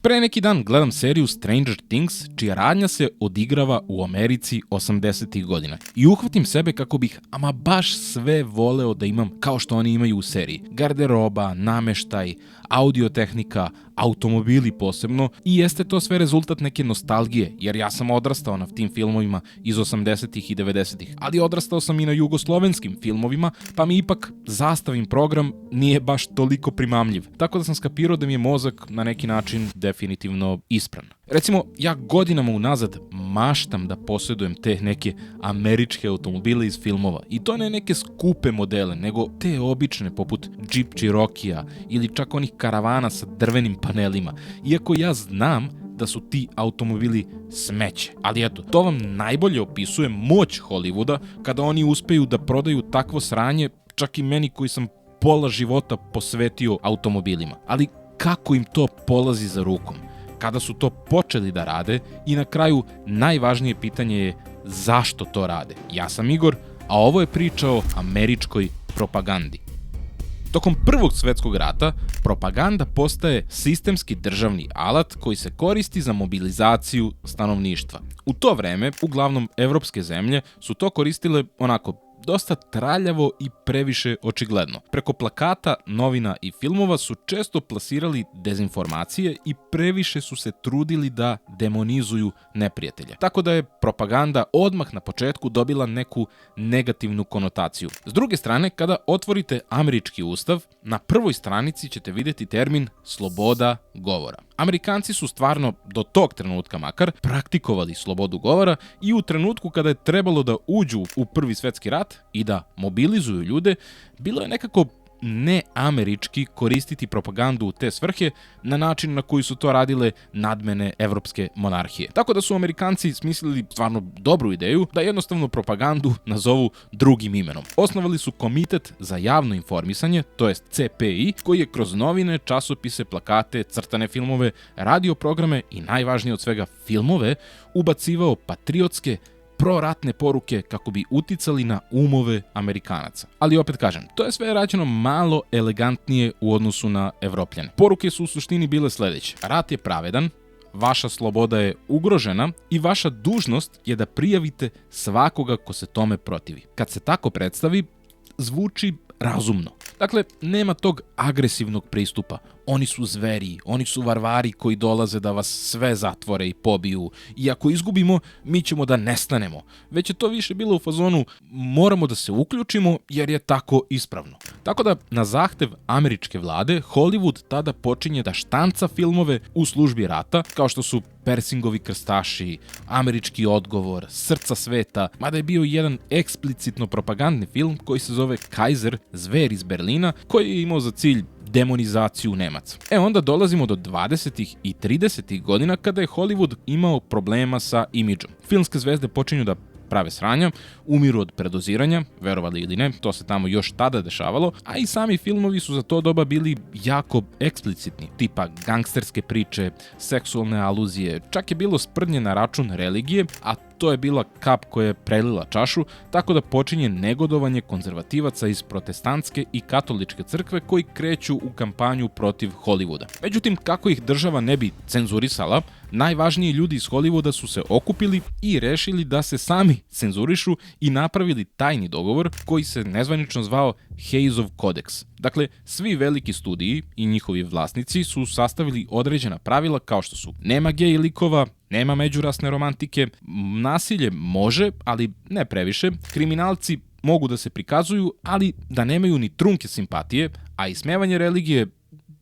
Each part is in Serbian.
Pre neki dan gledam seriju Stranger Things, čija radnja se odigrava u Americi 80. godina. I uhvatim sebe kako bih ama baš sve voleo da imam kao što oni imaju u seriji. Garderoba, nameštaj, audiotehnika, automobili posebno i jeste to sve rezultat neke nostalgije, jer ja sam odrastao na tim filmovima iz 80. i 90. Ali odrastao sam i na jugoslovenskim filmovima, pa mi ipak zastavim program nije baš toliko primamljiv. Tako da sam skapirao da mi je mozak na neki način definitivno ispran. Recimo, ja godinama unazad maštam da posjedujem te neke američke automobile iz filmova. I to ne neke skupe modele, nego te obične poput Jeep Cherokee-a ili čak onih karavana sa drvenim panelima. Iako ja znam da su ti automobili smeće. Ali eto, to vam najbolje opisuje moć Hollywooda kada oni uspeju da prodaju takvo sranje, čak i meni koji sam pola života posvetio automobilima. Ali kako im to polazi za rukom? Kada su to počeli da rade i na kraju najvažnije pitanje je zašto to rade. Ja sam Igor, a ovo je priča o američkoj propagandi. Tokom Prvog svjetskog rata, propaganda postaje sistemski državni alat koji se koristi za mobilizaciju stanovništva. U to vreme, uglavnom evropske zemlje su to koristile onako dosta traljavo i previše očigledno. Preko plakata, novina i filmova su često plasirali dezinformacije i previše su se trudili da demonizuju neprijatelje. Tako da je propaganda odmah na početku dobila neku negativnu konotaciju. S druge strane, kada otvorite američki ustav, na prvoj stranici ćete vidjeti termin sloboda govora. Amerikanci su stvarno, do tog trenutka makar, praktikovali slobodu govora i u trenutku kada je trebalo da uđu u Prvi svjetski rat i da mobilizuju ljude, bilo je nekako neamerički koristiti propagandu u te svrhe na način na koji su to radile nadmene evropske monarhije. Tako da su Amerikanci smislili stvarno dobru ideju da jednostavno propagandu nazovu drugim imenom. Osnovali su Komitet za javno informisanje, to jest CPI, koji je kroz novine, časopise, plakate, crtane filmove, radio programe i najvažnije od svega filmove ubacivao patriotske proratne poruke kako bi uticali na umove Amerikanaca. Ali opet kažem, to je sve rađeno malo elegantnije u odnosu na Evropljane. Poruke su u suštini bile sledeće. Rat je pravedan, vaša sloboda je ugrožena i vaša dužnost je da prijavite svakoga ko se tome protivi. Kad se tako predstavi, zvuči razumno. Dakle, nema tog agresivnog pristupa. Oni su zveri, oni su varvari koji dolaze da vas sve zatvore i pobiju. I ako izgubimo, mi ćemo da nestanemo. Već je to više bilo u fazonu moramo da se uključimo jer je tako ispravno. Tako da, na zahtev američke vlade, Hollywood tada počinje da štanca filmove u službi rata, kao što su Persingovi krstaši, Američki odgovor, Srca sveta, mada je bio jedan eksplicitno propagandni film koji se zove Kaiser, zver iz Berlina, koji je imao za cilj demonizaciju Nemaca. Onda dolazimo do 20. i 30. godina kada je Hollywood imao problema sa imidžom. Filmske zvezde počinju da prave sranja, umiru od predoziranja, verovali ili ne, to se tamo još tada dešavalo, a i sami filmovi su za to doba bili jako eksplicitni, tipa gangsterske priče, seksualne aluzije, čak je bilo sprdnje na račun religije, a to je bila kap koja je prelila čašu, tako da počinje negodovanje konzervativaca iz protestantske i katoličke crkve koji kreću u kampanju protiv Hollywooda. Međutim, kako ih država ne bi cenzurisala, najvažniji ljudi iz Hollywooda su se okupili i rešili da se sami cenzurišu i napravili tajni dogovor koji se nezvanično zvao Hayesov kodeks. Dakle, svi veliki studiji i njihovi vlasnici su sastavili određena pravila kao što su nema gej likova, nema međurasne romantike, nasilje može, ali ne previše, kriminalci mogu da se prikazuju, ali da nemaju ni trunke simpatije, a ismevanje religije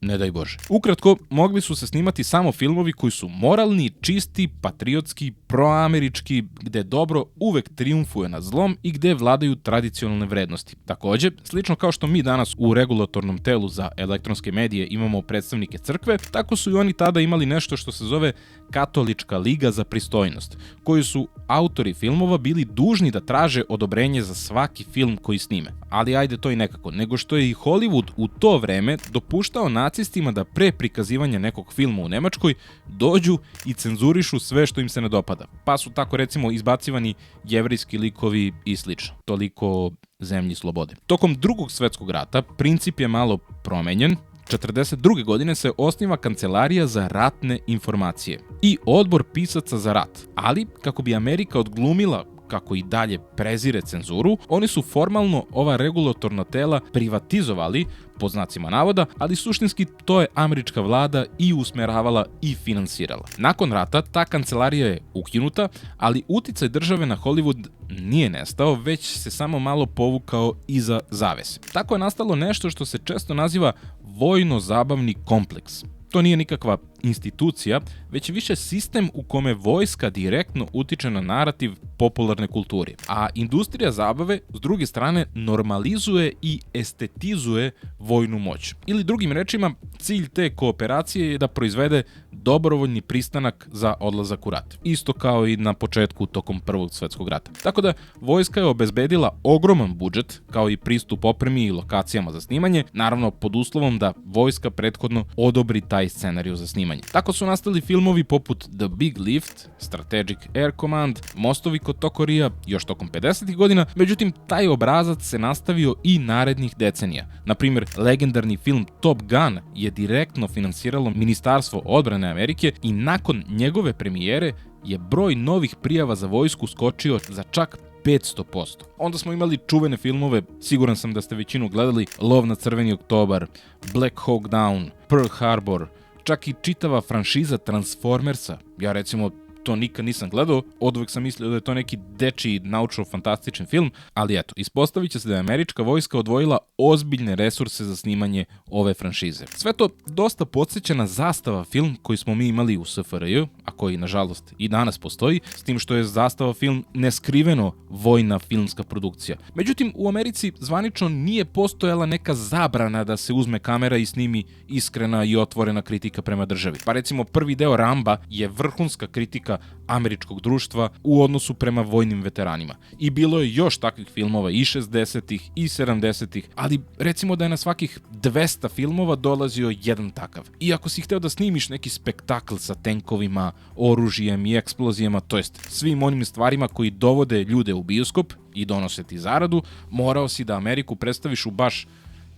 ne daj Bože. Ukratko, mogli su se snimati samo filmovi koji su moralni, čisti, patriotski, proamerički, gde dobro uvek trijumfuje nad zlom i gde vladaju tradicionalne vrednosti. Takođe, slično kao što mi danas u regulatornom telu za elektronske medije imamo predstavnike crkve, tako su i oni tada imali nešto što se zove Katolička liga za pristojnost, koju su autori filmova bili dužni da traže odobrenje za svaki film koji snime. Ali ajde to i nekako, nego što je i Hollywood u to vreme dopuštao nacistima da pre prikazivanja nekog filma u Nemačkoj dođu i cenzurišu sve što im se ne dopada. Pa su tako recimo izbacivani jevrejski likovi i slično. Toliko o zemlji slobode. Tokom Drugog svjetskog rata princip je malo promenjen. 1942. godine se osniva Kancelarija za ratne informacije i odbor pisaca za rat, ali kako bi Amerika odglumila kako i dalje prezire cenzuru, oni su formalno ova regulatorna tela privatizovali, po znacima navoda, ali suštinski to je američka vlada i usmeravala i finansirala. Nakon rata ta kancelarija je ukinuta, ali uticaj države na Hollywood nije nestao, već se samo malo povukao iza zavese. Tako je nastalo nešto što se često naziva vojno-zabavni kompleks. To nije nikakva institucija, već više sistem u kome vojska direktno utiče na narativ popularne kulture. A industrija zabave, s druge strane, normalizuje i estetizuje vojnu moć. Ili drugim rečima, cilj te kooperacije je da proizvede dobrovoljni pristanak za odlazak u rat. Isto kao i na početku tokom Prvog svjetskog rata. Tako da, vojska je obezbedila ogroman budžet, kao i pristup opremi i lokacijama za snimanje, naravno pod uslovom da vojska prethodno odobri taj scenariju za snimanje. Tako su nastali filmovi poput The Big Lift, Strategic Air Command, Mostovi kod Tokorija još tokom 50. godina, međutim taj obrazac se nastavio i narednih decenija. Na primjer, legendarni film Top Gun je direktno finansiralo Ministarstvo odbrane Amerike i nakon njegove premijere je broj novih prijava za vojsku skočio za čak 500%. Onda smo imali čuvene filmove, siguran sam da ste većinu gledali, Lov na crveni oktobar, Black Hawk Down, Pearl Harbor, čak i čitava franšiza Transformersa. Ja recimo to nikad nisam gledao, oduvek sam mislio da je to neki dečiji naučno-fantastičan film, ali eto, ispostavit će se da je američka vojska odvojila ozbiljne resurse za snimanje ove franšize. Sve to dosta podsjeća na Zastava film koji smo mi imali u SFRJ, a koji nažalost i danas postoji, s tim što je Zastava film neskriveno vojna filmska produkcija. Međutim, u Americi zvanično nije postojala neka zabrana da se uzme kamera i snimi iskrena i otvorena kritika prema državi. Pa recimo prvi deo Ramba je vrhunska kritika američkog društva u odnosu prema vojnim veteranima. I bilo je još takvih filmova i 60-ih i 70-ih, ali recimo da je na svakih 200 filmova dolazio jedan takav. I ako si hteo da snimiš neki spektakl sa tenkovima, oružjem i eksplozijama, to jest svim onim stvarima koji dovode ljude u bioskop i donose ti zaradu, morao si da Ameriku predstaviš u baš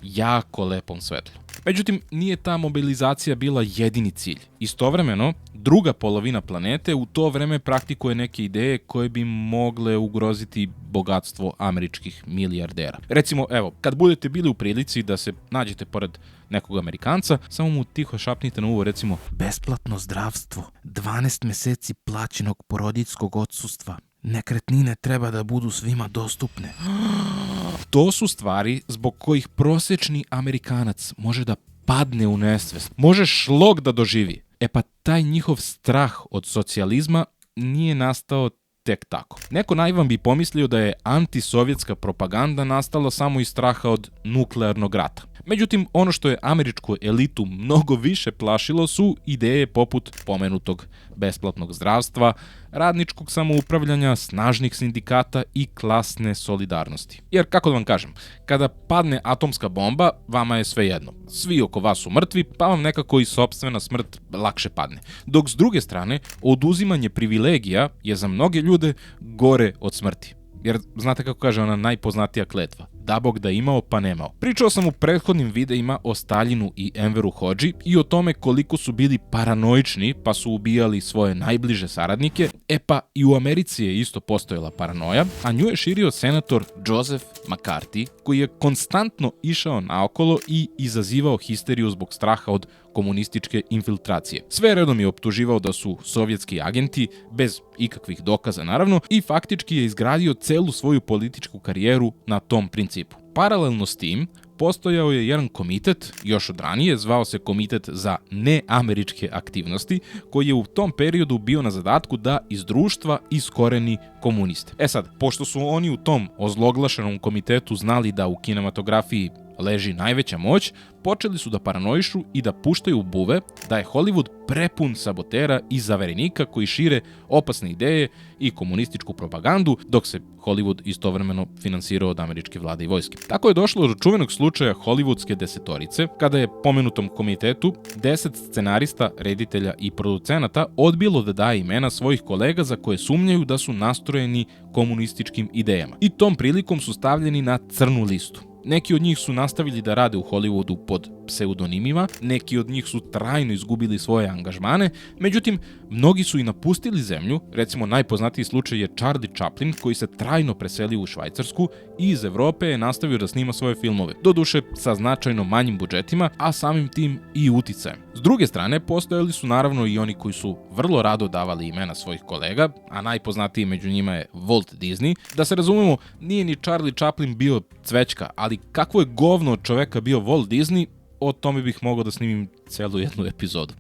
jako lepom svetlu. Međutim, nije ta mobilizacija bila jedini cilj. Istovremeno, druga polovina planete u to vreme praktikuje neke ideje koje bi mogle ugroziti bogatstvo američkih milijardera. Recimo, evo, kad budete bili u prilici da se nađete pored nekog Amerikanca, samo mu tiho šapnite na uvo, recimo, besplatno zdravstvo, 12 meseci plaćenog porodiljskog odsustva, nekretnine treba da budu svima dostupne. To su stvari zbog kojih prosječni Amerikanac može da padne u nesvest, može šlog da doživi. E pa taj njihov strah od socijalizma nije nastao tek tako. Neko naivan bi pomislio da je antisovjetska propaganda nastala samo iz straha od nuklearnog rata. Međutim, ono što je američku elitu mnogo više plašilo su ideje poput pomenutog besplatnog zdravstva, radničkog samoupravljanja, snažnih sindikata i klasne solidarnosti. Jer, kako da vam kažem, kada padne atomska bomba, vama je sve jedno. Svi oko vas su mrtvi, pa vam nekako i sopstvena smrt lakše padne. Dok s druge strane, oduzimanje privilegija je za mnoge ljude gore od smrti. Jer znate kako kaže ona najpoznatija kletva, da Bog da imao pa nemao. Pričao sam u prethodnim videima o Staljinu i Enveru Hodži i o tome koliko su bili paranoični pa su ubijali svoje najbliže saradnike. E pa i u Americi je isto postojala paranoja, a nju je širio senator Joseph McCarthy koji je konstantno išao naokolo i izazivao histeriju zbog straha od komunističke infiltracije. Sve redom je optuživao da su sovjetski agenti, bez ikakvih dokaza naravno, i faktički je izgradio celu svoju političku karijeru na tom principu. Paralelno s tim, postojao je jedan komitet, još od ranije, zvao se Komitet za neameričke aktivnosti, koji je u tom periodu bio na zadatku da iz društva iskoreni komuniste. E sad, pošto su oni u tom ozloglašenom komitetu znali da u kinematografiji leži najveća moć, počeli su da paranoišu i da puštaju buve da je Hollywood prepun sabotera i zaverenika koji šire opasne ideje i komunističku propagandu, dok se Hollywood istovremeno finansirao od američke vlade i vojske. Tako je došlo do čuvenog slučaja Hollywoodske desetorice, kada je pomenutom komitetu 10 scenarista, reditelja i producenata odbilo da daje imena svojih kolega za koje sumnjaju da su nastrojeni komunističkim idejama. I tom prilikom su stavljeni na crnu listu. Neki od njih su nastavili da rade u Hollywoodu pod pseudonimima, neki od njih su trajno izgubili svoje angažmane, međutim, mnogi su i napustili zemlju, recimo najpoznatiji slučaj je Charlie Chaplin koji se trajno preselio u Švajcarsku i iz Evrope je nastavio da snima svoje filmove, doduše sa značajno manjim budžetima, a samim tim i uticajem. S druge strane, postojali su naravno i oni koji su vrlo rado davali imena svojih kolega, a najpoznatiji među njima je Walt Disney. Da se razumemo, nije ni Charlie Chaplin bio cvećka, ali kakvo je govno od čoveka bio Walt Disney, o tome bih mogao da snimim celu jednu epizodu.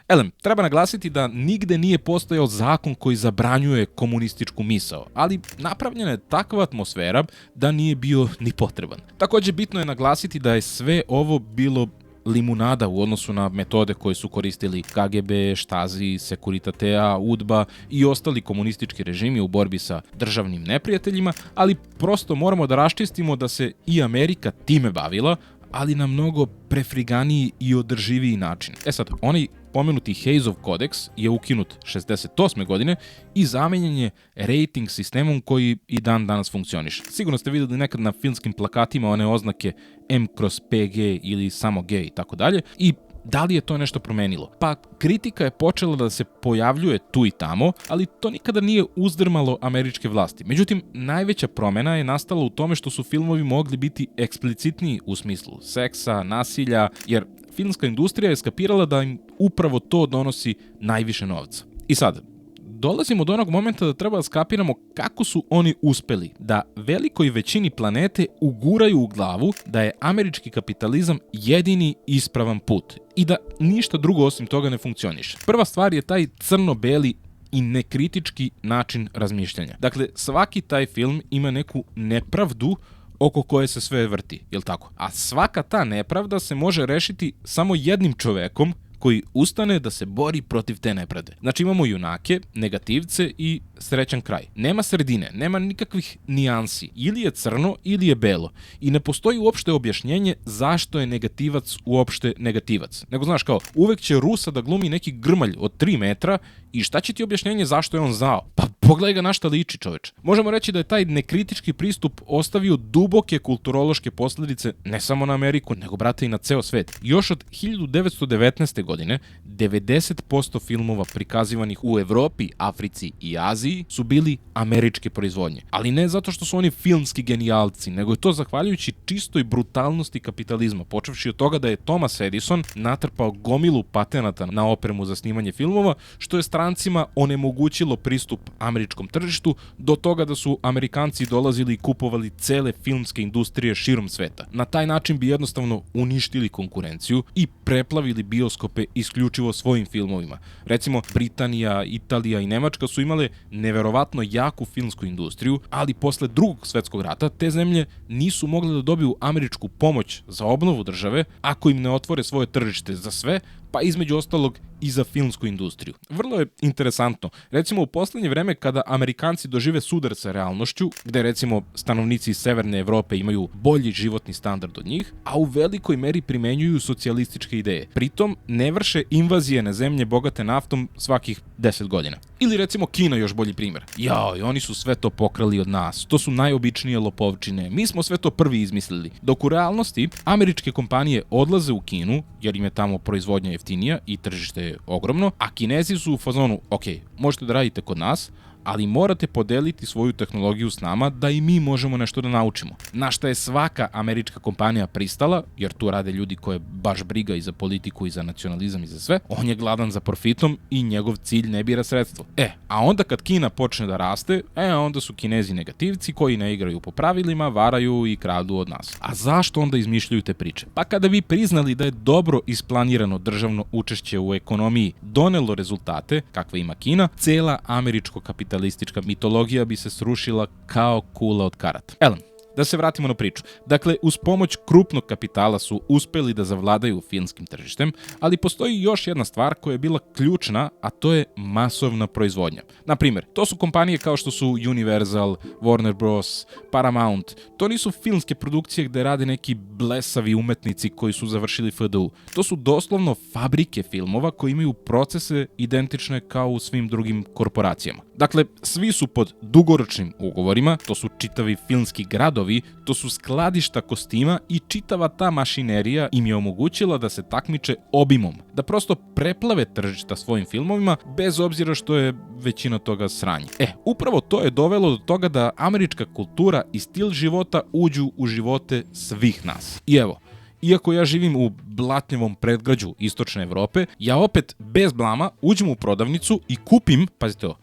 Elem, treba naglasiti da nigde nije postojao zakon koji zabranjuje komunističku misao, ali napravljena je takva atmosfera da nije bio ni potreban. Takođe, bitno je naglasiti da je sve ovo bilo limunada u odnosu na metode koje su koristili KGB, Stasi, Securitatea, UDBA i ostali komunistički režimi u borbi sa državnim neprijateljima, ali prosto moramo da raščistimo da se i Amerika time bavila, ali na mnogo prefriganiji i održiviji način. Sad, onaj pomenuti Hayesov kodeks je ukinut 68. godine i zamenjen je rating sistemom koji i dan danas funkcioniše. Sigurno ste videli nekad na filmskim plakatima one oznake M/PG ili samo G i tako dalje. I da li je to nešto promenilo? Pa kritika je počela da se pojavljuje tu i tamo, ali to nikada nije uzdrmalo američke vlasti. Međutim, najveća promena je nastala u tome što su filmovi mogli biti eksplicitniji u smislu seksa, nasilja, jer filmska industrija je skapirala da im upravo to donosi najviše novca. I sad, dolazimo do onog momenta da treba da skapiramo kako su oni uspeli da velikoj većini planete uguraju u glavu da je američki kapitalizam jedini ispravan put i da ništa drugo osim toga ne funkcioniše. Prva stvar je taj crno-beli i nekritički način razmišljanja. Dakle, svaki taj film ima neku nepravdu oko koje se sve vrti, jel tako? A svaka ta nepravda se može rešiti samo jednim čovekom koji ustane da se bori protiv te nepravde. Znači imamo junake, negativce i srećan kraj. Nema sredine, nema nikakvih nijansi. Ili je crno, ili je belo. I ne postoji uopšte objašnjenje zašto je negativac uopšte negativac. Nego znaš kao, uvek će Rusa da glumi neki grmalj od 3 metra i šta će ti objašnjenje zašto je on zao? Pa pogledaj ga na šta liči, čoveč. Možemo reći da je taj nekritički pristup ostavio duboke kulturološke posledice ne samo na Ameriku, nego brate i na ceo svet. Još od 1919. godine 90% filmova prikazivanih u Evropi, Africi i Aziji su bili američke proizvodnje. Ali ne zato što su oni filmski genijalci, nego je to zahvaljujući čistoj brutalnosti kapitalizma, počevši od toga da je Thomas Edison natrpao gomilu patenata na opremu za snimanje filmova, što je strancima onemogućilo pristup američkom tržištu, do toga da su Amerikanci dolazili i kupovali cele filmske industrije širom sveta. Na taj način bi jednostavno uništili konkurenciju i preplavili bioskope isključivo svojim filmovima. Recimo, Britanija, Italija i Nemačka su imale neverovatno jaku filmsku industriju, ali posle Drugog svetskog rata te zemlje nisu mogle da dobiju američku pomoć za obnovu države ako im ne otvore svoje tržište za sve, pa između ostalog i za filmsku industriju. Vrlo je interesantno. Recimo u poslednje vreme kada Amerikanci dožive sudar sa realnošću, gde recimo stanovnici iz Severne Evrope imaju bolji životni standard od njih, a u velikoj meri primenjuju socijalističke ideje. Pritom ne vrše invazije na zemlje bogate naftom svakih 10 godina. Ili recimo Kina, još bolji primer. Jao, oni su sve to pokrali od nas. To su najobičnije lopovčine. Mi smo sve to prvi izmislili. Dok u realnosti američke kompanije odlaze u Kinu, jer im je tamo proizvodnja jeftinija i tržište je ogromno, a Kinezi su u fazonu, ok, možete da radite kod nas, ali morate podeliti svoju tehnologiju s nama da i mi možemo nešto da naučimo. Na šta je svaka američka kompanija pristala, jer tu rade ljudi koje baš briga i za politiku i za nacionalizam i za sve, on je gladan za profitom i njegov cilj ne bira sredstvo. A onda kad Kina počne da raste, onda su Kinezi negativci koji ne igraju po pravilima, varaju i kradu od nas. A zašto onda izmišljaju te priče? Pa kada bi priznali da je dobro isplanirano državno učešće u ekonomiji donelo rezultate, kakve ima Kina, cela američko-kapitalistička mitologija bi se srušila kao kula od karata. Da se vratimo na priču. Dakle, uz pomoć krupnog kapitala su uspeli da zavladaju filmskim tržištem, ali postoji još jedna stvar koja je bila ključna, a to je masovna proizvodnja. Na primjer, to su kompanije kao što su Universal, Warner Bros, Paramount. To nisu filmske produkcije gde rade neki blesavi umetnici koji su završili FDU. To su doslovno fabrike filmova koji imaju procese identične kao u svim drugim korporacijama. Dakle, svi su pod dugoročnim ugovorima, to su čitavi filmski gradovi, to su skladišta kostima i čitava ta mašinerija im je omogućila da se takmiče obimom, da prosto preplave tržišta svojim filmovima, bez obzira što je većina toga sranje. Upravo to je dovelo do toga da američka kultura i stil života uđu u živote svih nas. I evo, iako ja živim u blatnjevom predgrađu istočne Evrope, ja opet bez blama uđem u prodavnicu i kupim, pazite ovo,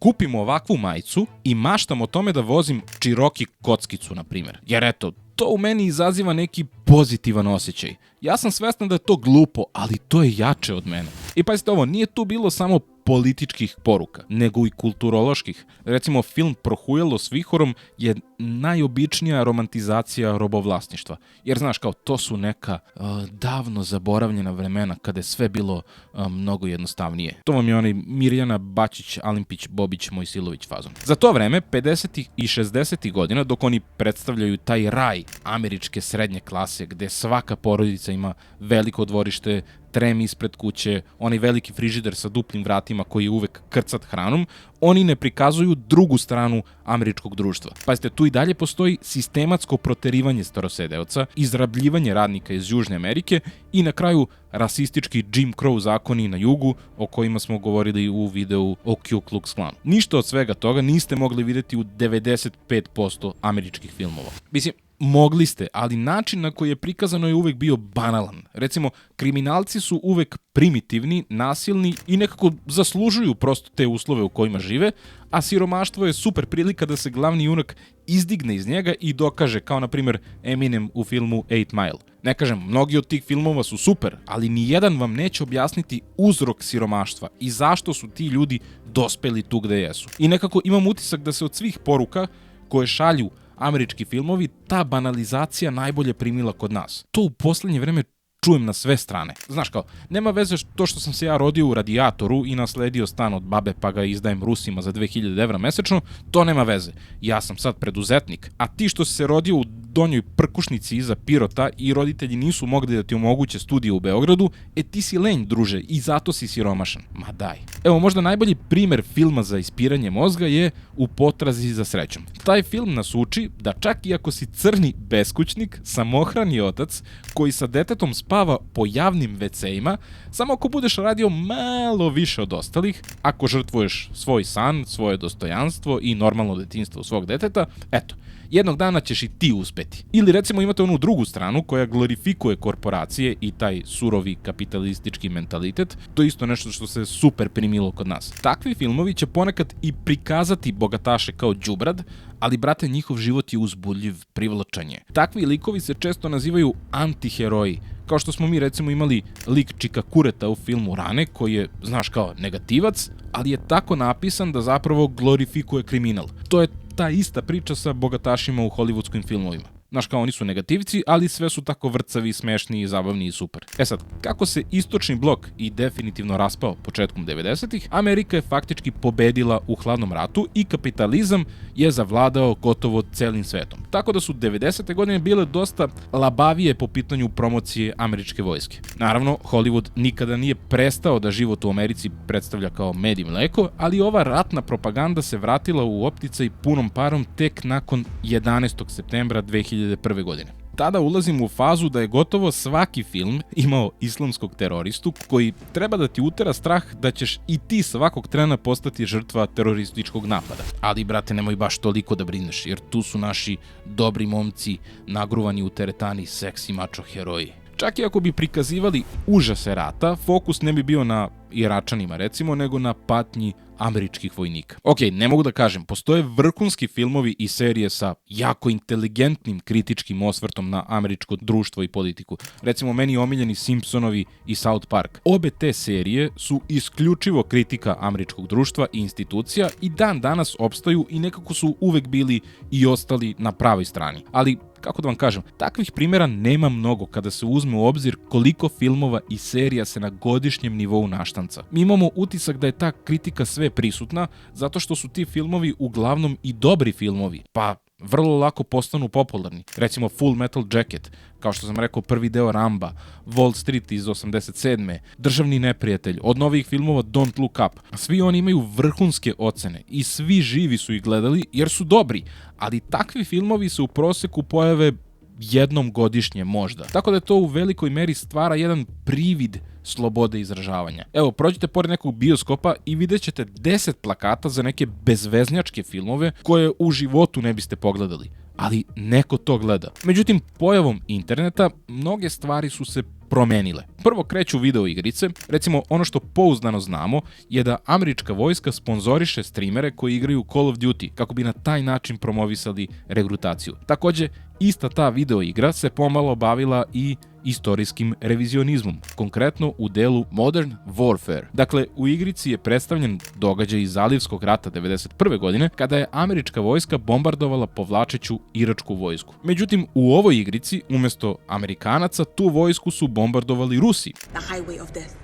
kupim ovakvu majicu i maštam o tome da vozim Cherokee kockicu, na primjer. Jer eto, to u meni izaziva neki pozitivan osjećaj. Ja sam svestan da je to glupo, ali to je jače od mene. I pazite ovo, nije tu bilo samo političkih poruka, nego i kulturoloških. Recimo, film Prohujelo s vihorom je najobičnija romantizacija robovlasništva. Jer znaš, kao, to su neka davno zaboravljena vremena kada je sve bilo mnogo jednostavnije. To vam je onaj Mirjana Bačić, Alimpić, Bobić, Mojsilović fazon. Za to vreme, 50. i 60. godina, dok oni predstavljaju taj raj američke srednje klase, gde svaka porodica ima veliko dvorište, trem ispred kuće, onaj veliki frižider sa duplim vratima koji je uvek krcat hranom, oni ne prikazuju drugu stranu američkog društva. Pazite, tu i dalje postoji sistematsko proterivanje starosedeoca, izrabljivanje radnika iz Južne Amerike i na kraju rasistički Jim Crow zakoni na jugu, o kojima smo govorili u videu o Ku Klux Klanu. Ništa od svega toga niste mogli videti u 95% američkih filmova. Mislim, mogli ste, ali način na koji je prikazano je uvek bio banalan. Recimo, kriminalci su uvek primitivni, nasilni i nekako zaslužuju prosto te uslove u kojima žive, a siromaštvo je super prilika da se glavni junak izdigne iz njega i dokaže, kao na primjer Eminem u filmu 8 Mile. Ne kažem, mnogi od tih filmova su super, ali nijedan vam neće objasniti uzrok siromaštva i zašto su ti ljudi dospeli tu gde jesu. I nekako imam utisak da se od svih poruka koje šalju američki filmovi, ta banalizacija najbolje primila kod nas. To u poslednje vreme čujem na sve strane. Znaš, kao, nema veze to što sam se ja rodio u radijatoru i nasledio stan od babe pa ga izdajem Rusima za 2000 evra mesečno, to nema veze. Ja sam sad preduzetnik, a ti što si se rodio u donjoj prkušnici iza Pirota i roditelji nisu mogli da ti omoguće studije u Beogradu, ti si lenj, druže, i zato si siromašan. Ma daj. Evo, možda najbolji primer filma za ispiranje mozga je U potrazi za srećom. Taj film nas uči da čak i ako si crni beskućnik, samohrani otac koji sa detetom spava po javnim WC-ima, samo ako budeš radio malo više od ostalih, ako žrtvuješ svoj san, svoje dostojanstvo i normalno detinjstvo svog deteta, eto, jednog dana ćeš i ti uspeti. Ili recimo imate onu drugu stranu koja glorifikuje korporacije i taj surovi kapitalistički mentalitet, to je isto nešto što se super primilo kod nas. Takvi filmovi će ponekad i prikazati bogataše kao đubrad, ali brate, njihov život je uzbudljiv, privlačan je. Takvi likovi se često nazivaju antiheroji, kao što smo mi recimo imali lik Čika Kureta u filmu Rane, koji je, znaš, kao negativac, ali je tako napisan da zapravo glorifikuje kriminal. To je ta ista priča sa bogatašima u hollywoodskim filmovima. Znaš, kao, oni su negativci, ali sve su tako vrcavi, smešni, zabavni i super. Sad, kako se istočni blok i definitivno raspao početkom 90-ih, Amerika je faktički pobedila u hladnom ratu i kapitalizam je zavladao gotovo celim svetom. Tako da su 90. godine bile dosta labavije po pitanju promocije američke vojske. Naravno, Hollywood nikada nije prestao da život u Americi predstavlja kao med i mleko, ali ova ratna propaganda se vratila u opticaj punom parom tek nakon 11. septembra 2001. godine. Tada ulazimo u fazu da je gotovo svaki film imao islamskog teroristu koji treba da ti utera strah da ćeš i ti svakog trena postati žrtva terorističkog napada. Ali, brate, nemoj baš toliko da brineš, jer tu su naši dobri momci nagruvani u teretani seksi mačo heroji. Čak i ako bi prikazivali užase rata, fokus ne bi bio na Iračanima, recimo, nego na patnji američkih vojnika. Ok, ne mogu da kažem, postoje vrhunski filmovi i serije sa jako inteligentnim kritičkim osvrtom na američko društvo i politiku. Recimo, meni omiljeni Simpsonovi i South Park. Obe te serije su isključivo kritika američkog društva i institucija i dan danas opstaju i nekako su uvek bili i ostali na pravoj strani. Ali, kako da vam kažem, takvih primjera nema mnogo kada se uzme u obzir koliko filmova i serija se na godišnjem nivou naštanca. Mi imamo utisak da je ta kritika sve prisutna zato što su ti filmovi uglavnom i dobri filmovi, pa vrlo lako postanu popularni. Recimo Full Metal Jacket, kao što sam rekao prvi deo Ramba, Wall Street iz 87. Državni neprijatelj, od novih filmova Don't Look Up. Svi oni imaju vrhunske ocene i svi živi su ih gledali jer su dobri, ali takvi filmovi se u proseku pojave jednom godišnje možda. Tako da to u velikoj meri stvara jedan privid slobode izražavanja. Evo, prođite pored nekog bioskopa i vidjet ćete 10 plakata za neke bezveznjačke filmove koje u životu ne biste pogledali. Ali neko to gleda. Međutim, pojavom interneta mnoge stvari su se promenile. Prvo kreću video igrice, recimo ono što pouzdano znamo je da američka vojska sponzoriše streamere koji igraju Call of Duty kako bi na taj način promovisali regrutaciju. Takođe, ista ta video igra se pomalo bavila i istorijskim revizionizmom, konkretno u delu Modern Warfare. Dakle, u igrici je predstavljen događaj iz Zalivskog rata 1991. godine, kada je američka vojska bombardovala povlačeću iračku vojsku. Međutim, u ovoj igrici, umesto Amerikanaca, tu vojsku su bombardovali Rusi. The highway of death.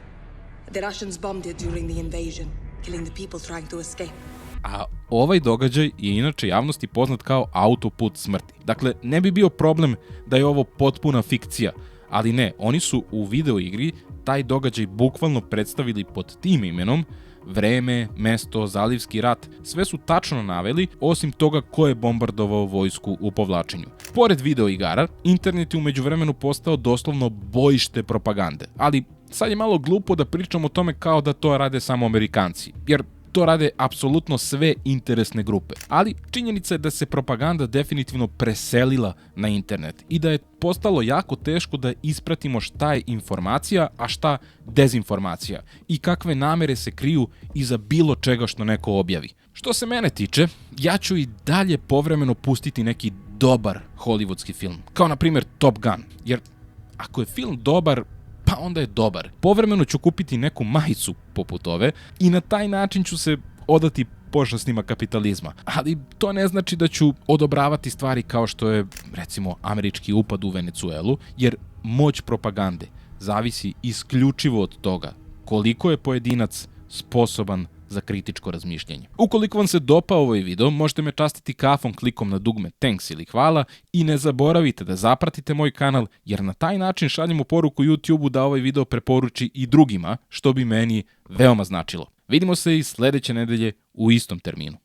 The Russians bombed it during the invasion, killing the people trying to escape. A ovaj događaj je inače javnosti poznat kao autoput smrti. Dakle, ne bi bio problem da je ovo potpuna fikcija, ali ne, oni su u video igri taj događaj bukvalno predstavili pod tim imenom, vreme, mesto, Zalivski rat, sve su tačno naveli, osim toga ko je bombardovao vojsku u povlačenju. Pored video igara, internet je u međuvremenu postao doslovno bojište propagande, ali sad je malo glupo da pričamo o tome kao da to rade samo Amerikanci, jer to rade apsolutno sve interesne grupe. Ali činjenica je da se propaganda definitivno preselila na internet i da je postalo jako teško da ispratimo šta je informacija, a šta dezinformacija i kakve namere se kriju iza bilo čega što neko objavi. Što se mene tiče, ja ću i dalje povremeno pustiti neki dobar hollywoodski film, kao na primjer Top Gun, jer ako je film dobar, pa onda je dobar. Povremeno ću kupiti neku majicu poput ove i na taj način ću se odati pošastima kapitalizma. Ali to ne znači da ću odobravati stvari kao što je, recimo, američki upad u Venecuelu, jer moć propagande zavisi isključivo od toga koliko je pojedinac sposoban za kritičko razmišljanje. Ukoliko vam se dopao ovaj video, možete me častiti kafom klikom na dugme thanks ili hvala i ne zaboravite da zapratite moj kanal, jer na taj način šaljemo poruku YouTube-u da ovaj video preporuči i drugima, što bi meni veoma značilo. Vidimo se i sledeće nedelje u istom terminu.